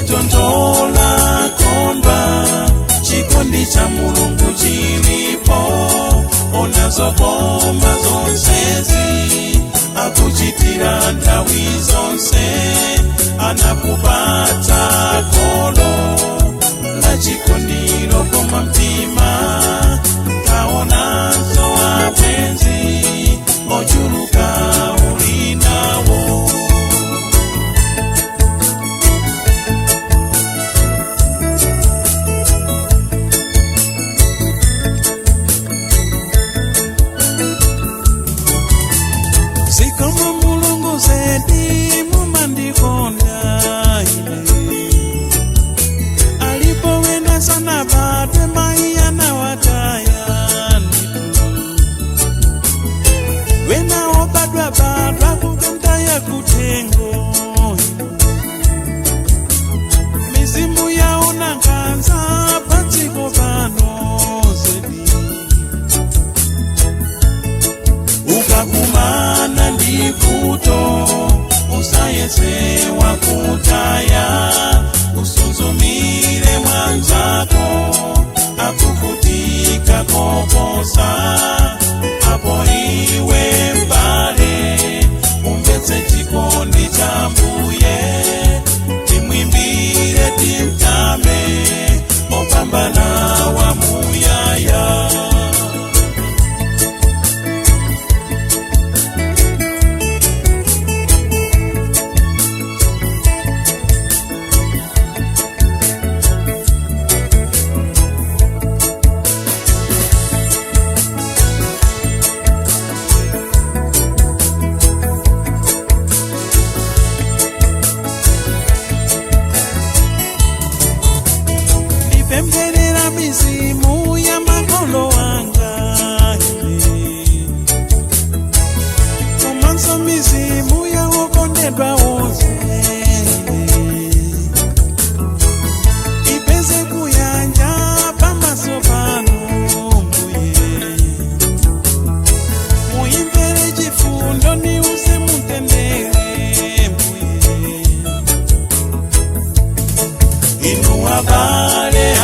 tondola kondwa chikondi cha Mulungu chilipo onazo koma zonsezi akuchitira nthawi zonse anakupata kolo la chikondiro koma mtima kaonazo apenzi ochuluka ulinawo. Zikomo Mulungu zedi mumandikonda ine alipowena sana badwe maiya na wataya wena obadwa badwa kukemtaya kutengo mizimu yaona nganza patiko pano zedi ukakumana ndivuto usayese wakutaya usunzumire mwanzako akuvutika kokosa apo iwe mbale umvetse chikondi cha Mbuye timwimbire timtame opambana wa muyaya. Pemberera mizimu ya makolo wanga kumanso mizimu ya wokondedwa wose ipeze kuyanja pamaso pano Mbuye muimvere chifundo ni use mutendere Mbuye inu abale